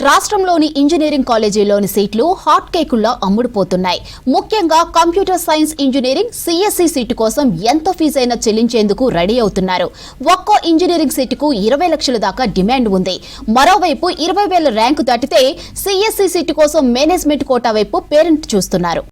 రాష్ట్రంలోని ఇంజనీరింగ్ కాలేజీలోని సీట్లు హాట్ కేకుల్లో అమ్ముడుపోతున్నాయి. ముఖ్యంగా computer science engineering CSC seat కోసం ఎంత ఫీజైనా చెల్లించేందుకు రెడీ అవుతున్నారు. ఒక్కో ఇంజనీరింగ్ సీటుకు 20 లక్షల దాకా డిమాండ్ ఉంది. మరోవైపు 20,000 ర్యాంకు దాటితే సిఎస్సి సీటు కోసం మేనేజ్మెంట్ కోటా వైపు పేరెంట్ చూస్తున్నారు.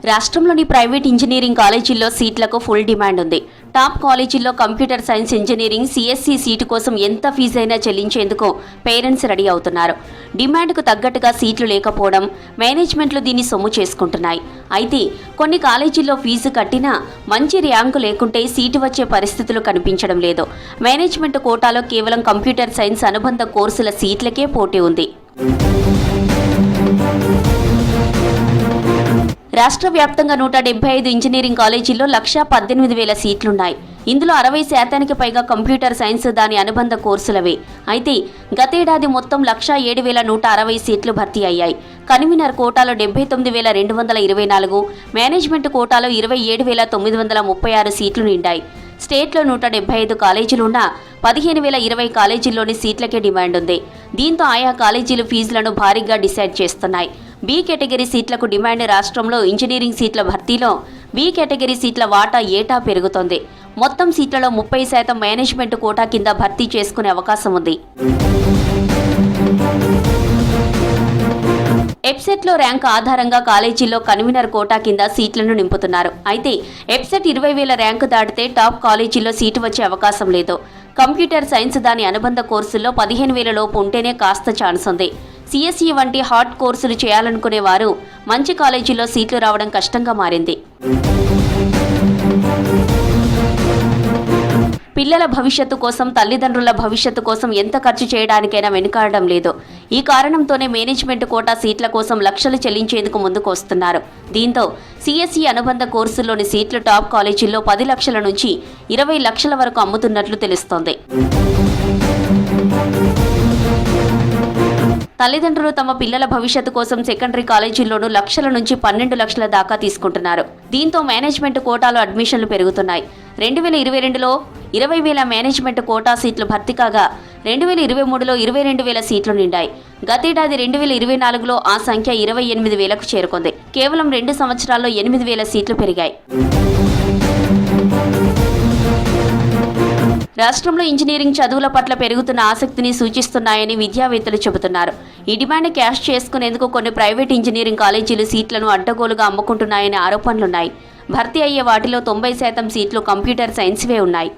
రాష్ట్రంలోని ప్రైవేట్ ఇంజనీరింగ్ కాలేజీల్లో సీట్లకు ఫుల్ డిమాండ్ ఉంది. టాప్ కాలేజీల్లో computer science engineering CSC seat కోసం ఎంత ఫీజైనా చెల్లించేందుకు పేరెంట్స్ రెడీ అవుతున్నారు. డిమాండ్కు తగ్గట్టుగా సీట్లు లేకపోవడం మేనేజ్మెంట్లు దీన్ని సొమ్ము చేసుకుంటున్నాయి. అయితే కొన్ని కాలేజీల్లో ఫీజు కట్టినా మంచి ర్యాంకు లేకుంటే సీటు వచ్చే పరిస్థితులు కనిపించడం లేదు. మేనేజ్మెంట్ కోటాలో కేవలం కంప్యూటర్ సైన్స్ అనుబంధ కోర్సుల సీట్లకే పోటీ ఉంది. రాష్ట్ర వ్యాప్తంగా 175 ఇంజనీరింగ్ కాలేజీల్లో 1,18,000 సీట్లున్నాయి. ఇందులో 60% పైగా కంప్యూటర్ సైన్స్ దాని అనుబంధ కోర్సులవే. అయితే గతేడాది మొత్తం 107,160 సీట్లు భర్తీ అయ్యాయి. కన్వీనర్ కోటాలో 79,224, మేనేజ్మెంట్ కోటాలో 27,936 సీట్లు నిండాయి. స్టేట్లో 175 కాలేజీలున్నా 15,020 కాలేజీల్లోని సీట్లకే డిమాండ్ ఉంది. దీంతో ఆయా కాలేజీలు ఫీజులను భారీగా డిసైడ్ చేస్తున్నాయి. బి కేటగిరీ సీట్లకు డిమాండ్ రాష్ట్రంలో ఇంజనీరింగ్ సీట్ల భర్తీలో బి కేటగిరీ సీట్ల వాటా ఏటా పెరుగుతోంది. మొత్తం సీట్లలో 30% మేనేజ్మెంట్ కోటా కింద భర్తీ చేసుకునే అవకాశం ఉంది. ఎబ్సెట్లో ర్యాంక్ ఆధారంగా కాలేజీల్లో కన్వీనర్ కోటా కింద సీట్లను నింపుతున్నారు. అయితే ఎబ్సెట్ 20,000 ర్యాంకు దాటితే టాప్ కాలేజీల్లో సీటు వచ్చే అవకాశం లేదు. కంప్యూటర్ సైన్స్ దాని అనుబంధ కోర్సుల్లో 15,000 లోపు ఉంటేనే కాస్త ఛాన్స్ ఉంది. సిఎస్ఈ వంటి హాట్ కోర్సులు చేయాలనుకునే వారు మంచి కాలేజీల్లో సీట్లు రావడం కష్టంగా మారింది. పిల్లల భవిష్యత్తు కోసం, తల్లిదండ్రుల భవిష్యత్తు కోసం ఎంత ఖర్చు చేయడానికైనా వెనుకాడడం లేదు. ఈ కారణంతోనే మేనేజ్మెంట్ కోటా సీట్ల కోసం లక్షలు చెల్లించేందుకు ముందుకు వస్తున్నారు. దీంతో సిఎస్ఈ అనుబంధ కోర్సుల్లోని సీట్లు టాప్ కాలేజీల్లో 10 లక్షల నుంచి 20 లక్షల వరకు అమ్ముతున్నట్లు తెలుస్తోంది. తల్లిదండ్రులు తమ పిల్లల భవిష్యత్తు కోసం సెకండరీ కాలేజీల్లోనూ లక్షల నుంచి 12 లక్షల దాకా తీసుకుంటున్నారు. దీంతో మేనేజ్మెంట్ కోటాలో అడ్మిషన్లు పెరుగుతున్నాయి. 2022లో 20,000 మేనేజ్మెంట్ కోటా సీట్లు భర్తీ కాగా 2023లో 22,000 సీట్లు నిండాయి. గతేడాది 2024లో ఆ సంఖ్య 28,000కు చేరుకుంది. కేవలం 2 సంవత్సరాల్లో 8,000 సీట్లు పెరిగాయి. రాష్ట్రంలో ఇంజనీరింగ్ చదువుల పట్ల పెరుగుతున్న ఆసక్తిని సూచిస్తున్నాయని విద్యావేత్తలు చెబుతున్నారు. ఈ డిమాండ్ క్యాష్ చేసుకునేందుకు కొన్ని ప్రైవేట్ ఇంజనీరింగ్ కాలేజీలు సీట్లను అడ్డగోలుగా అమ్ముకుంటున్నాయనే ఆరోపణలున్నాయి. భర్తీ అయ్యే వాటిలో 90% సీట్లు కంప్యూటర్ సైన్స్వే ఉన్నాయి.